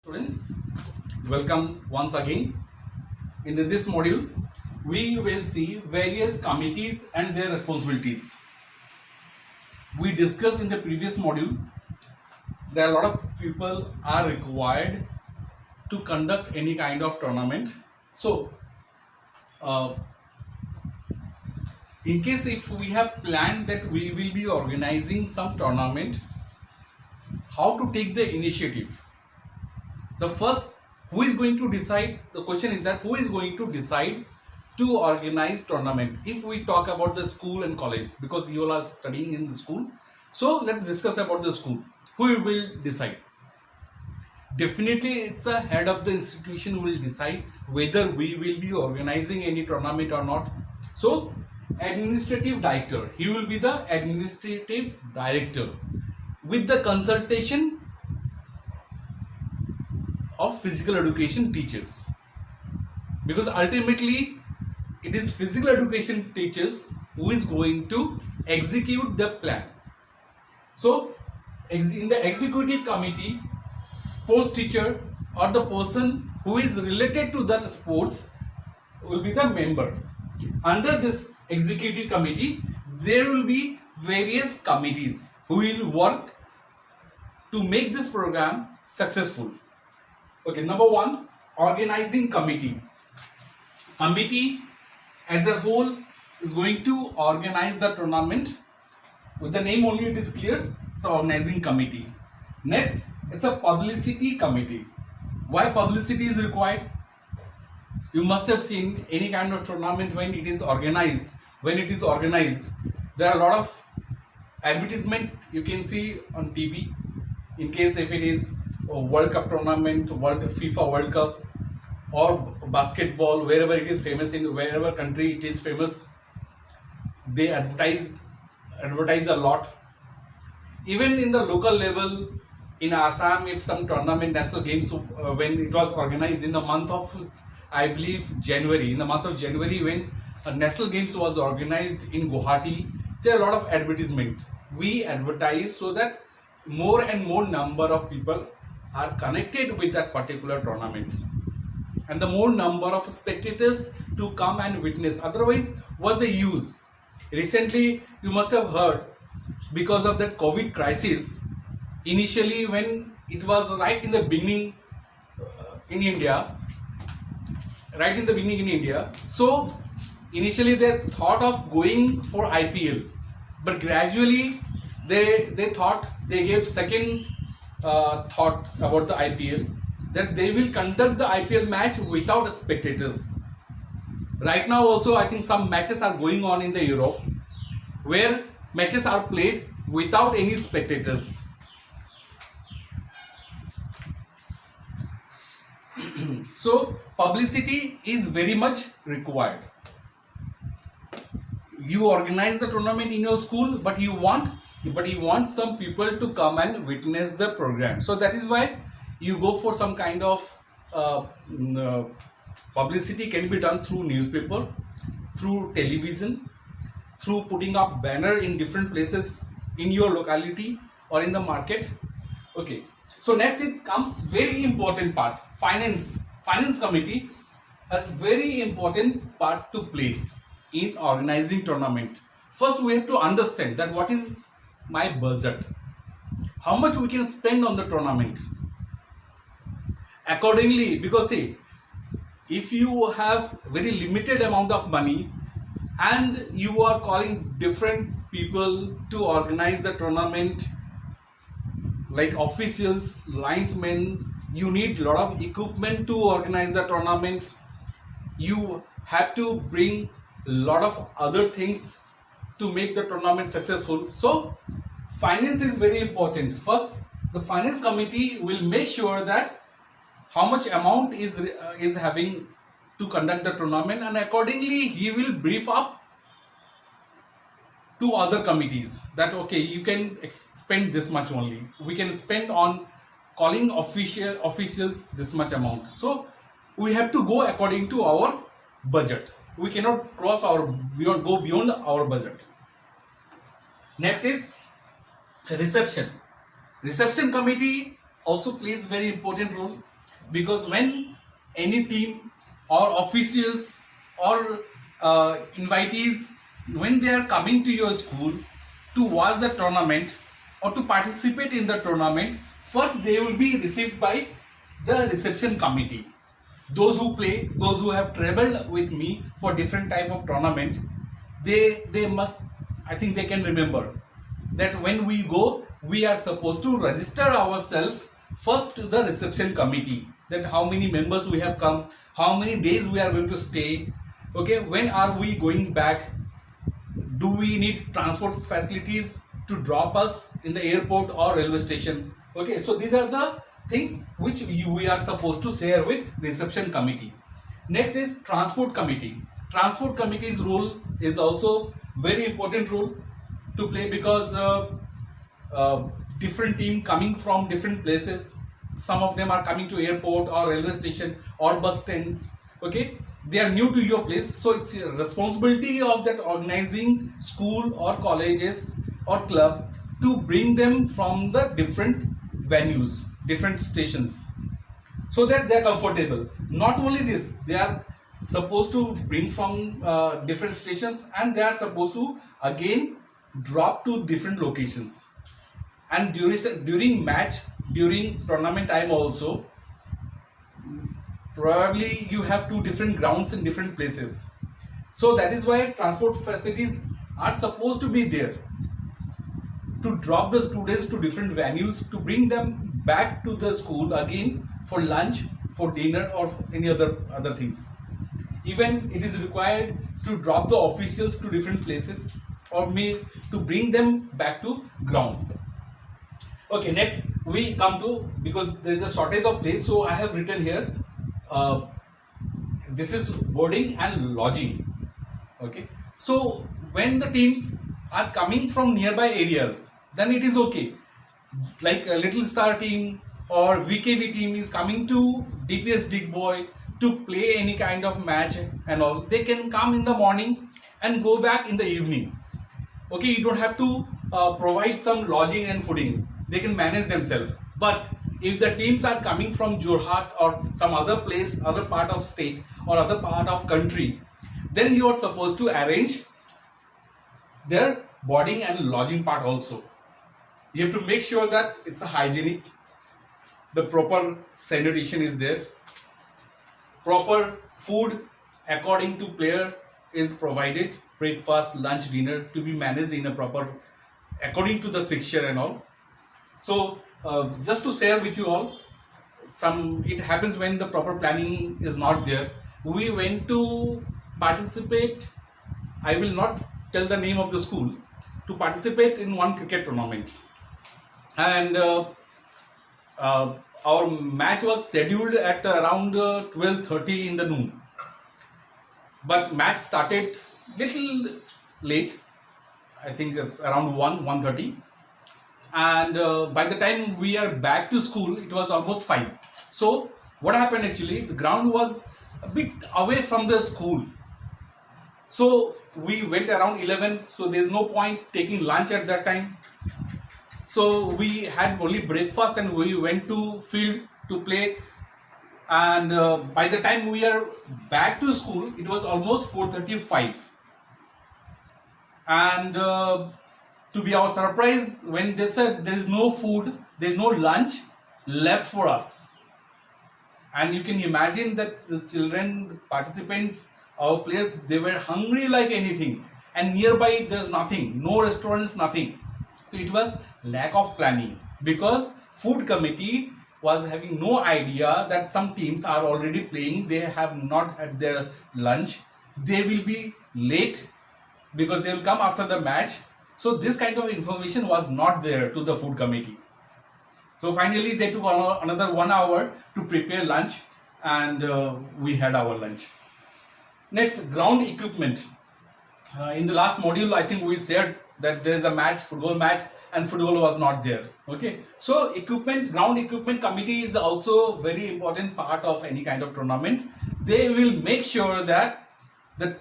Students, welcome once again. In this module, we will see various committees and their responsibilities. We discussed in the previous module that a lot of people are required to conduct any kind of tournament. So, in case if we have planned that we will be organizing some tournament, how to take the initiative? The first, who is going to decide? The question is that who is going to decide to organize tournament? If we talk about the school and college, because you all are studying in the school, so let's discuss about the school. Who will decide? Definitely, it's a head of the institution who will decide whether we will be organizing any tournament or not. So, administrative director, he will be the administrative director with the consultation of physical education teachers, because ultimately it is physical education teachers who is going to execute the plan. So in the executive committee, sports teacher or the person who is related to that sports will be the member. Under this executive committee, there will be various committees who will work to make this program successful. Okay, number one, organizing committee. Committee as a whole is going to organize the tournament. With the name only it is clear. It's an organizing committee. Next, it's a publicity committee. Why publicity is required? You must have seen any kind of tournament when it is organized. When it is organized, there are a lot of advertisement you can see on TV. In case if it is World Cup tournament, FIFA World Cup, or basketball, wherever it is famous, in wherever country it is famous, they advertise a lot. Even in the local level, in Assam, if some tournament, national games, when it was organized in the month of, I believe, January, in the month of January, when national games was organized in Guwahati, there are a lot of advertisement. We advertise so that more and more number of people are connected with that particular tournament, and the more number of spectators to come and witness. Otherwise, what's the use? Recently, you must have heard, because of that COVID crisis, initially when it was right in the beginning in India, so initially they thought of going for IPL, but gradually they thought, they gave second thought about the IPL, that they will conduct the IPL match without spectators. Right now also I think some matches are going on in the Europe where matches are played without any spectators. So publicity is very much required. You organize the tournament in your school, but you want some people to come and witness the program. So that is why you go for some kind of publicity. Can be done through newspaper, through television, through putting up banner in different places in your locality or in the market. Okay, so next it comes very important part, finance committee has very important part to play in organizing tournament. First we have to understand that what is my budget, how much we can spend on the tournament accordingly. Because see, if you have very limited amount of money and you are calling different people to organize the tournament, like officials, linesmen, you need a lot of equipment to organize the tournament. You have to bring a lot of other things to make the tournament successful. So finance is very important. First, the finance committee will make sure that how much amount is having to conduct the tournament, and accordingly he will brief up to other committees that okay, you can spend this much only, we can spend on calling officials this much amount. So we have to go according to our budget. We cannot go beyond our budget. Next is reception committee also plays very important role. because when any team or officials or invitees, when they are coming to your school to watch the tournament or to participate in the tournament, first they will be received by the reception committee. Those who play, those who have traveled with me for different type of tournament, they must, I think they can remember that when we go, we are supposed to register ourselves first to the reception committee, that how many members we have come, how many days we are going to stay, okay, when are we going back, do we need transport facilities to drop us in the airport or railway station. Okay, so these are the things which we are supposed to share with reception committee. Next is transport committee. Transport committee's role is also very important role to play, because different team coming from different places, some of them are coming to airport or railway station or bus stands, okay, they are new to your place, so it's a responsibility of that organizing school or colleges or club to bring them from the different venues, different stations, so that they are comfortable. Not only this, they are supposed to bring from different stations, and they are supposed to again drop to different locations. And during match, during tournament time also, probably you have two different grounds in different places, so that is why transport facilities are supposed to be there to drop the students to different venues, to bring them back to the school again for lunch, for dinner, or any other things. Even it is required to drop the officials to different places, or to bring them back to ground. Okay, next we come to, because there is a shortage of place, so I have written here, this is boarding and lodging. Okay, so when the teams are coming from nearby areas, then it is okay. Like a Little Star team or VKV team is coming to DPS Digboy to play any kind of match and all, they can come in the morning and go back in the evening. Okay, you don't have to provide some lodging and fooding, they can manage themselves. But if the teams are coming from Jorhat or some other place, other part of state or other part of country, then you are supposed to arrange their boarding and lodging part also. You have to make sure that it's a hygienic, the proper sanitation is there, proper food according to player is provided, breakfast, lunch, dinner to be managed in a proper, according to the fixture and all. So just to share with you all, it happens when the proper planning is not there. We went to participate, I will not tell the name of the school, to participate in one cricket tournament, and our match was scheduled at around 12:30 in the noon, but match started little late, I think it's around 1:30, and by the time we are back to school it was almost 5. So what happened, actually the ground was a bit away from the school, so we went around 11, so there's no point taking lunch at that time. So we had only breakfast and we went to field to play, and by the time we are back to school it was almost 4:35, and to be our surprise, when they said there is no food, there is no lunch left for us. And you can imagine that the children, participants, our players, they were hungry like anything, and nearby there's nothing, no restaurants, nothing. So it was lack of planning, because food committee was having no idea that some teams are already playing, they have not had their lunch, they will be late because they will come after the match. So this kind of information was not there to the food committee. So finally they took another 1 hour to prepare lunch, and we had our lunch. Next, ground equipment. In the last module I think we said that there is a match, football match, and football was not there. Okay, so ground equipment committee is also very important part of any kind of tournament. They will make sure that the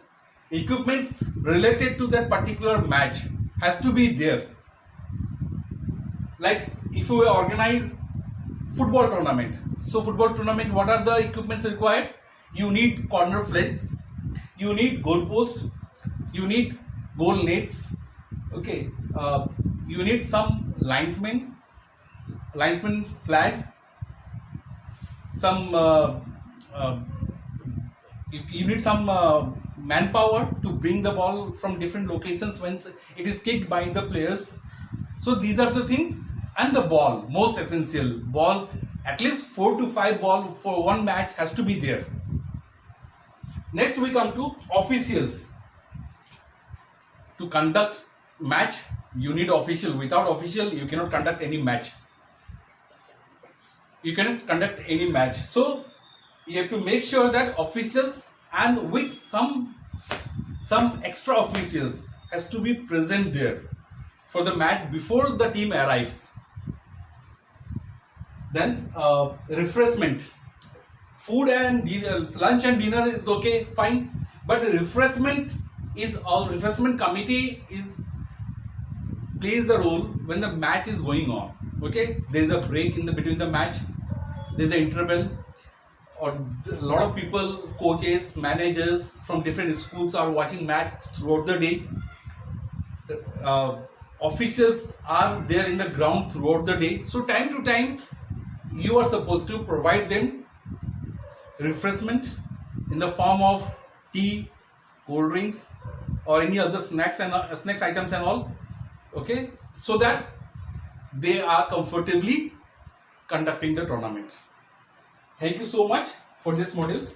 equipments related to that particular match has to be there. Like if we organize football tournament. So football tournament, what are the equipments required? You need corner flags, you need goal post, you need goal nets, okay, you need some linesman flag, some you need some manpower to bring the ball from different locations when it is kicked by the players. So these are the things. And the ball, most essential ball, at least 4 to 5 ball for one match has to be there. Next we come to officials. To conduct match you need official. Without official you cannot conduct any match. So you have to make sure that officials and with some extra officials has to be present there for the match before the team arrives. Then refreshment, food and dinner, lunch and dinner is okay, fine, but refreshment committee plays the role when the match is going on. Okay, there is a break in between the match, there is an interval, or a lot of people, coaches, managers from different schools are watching match throughout the day. Officials are there in the ground throughout the day, so time to time you are supposed to provide them refreshment in the form of tea, cold drinks, or any other snacks items and all, okay, so that they are comfortably conducting the tournament. Thank you so much for this module.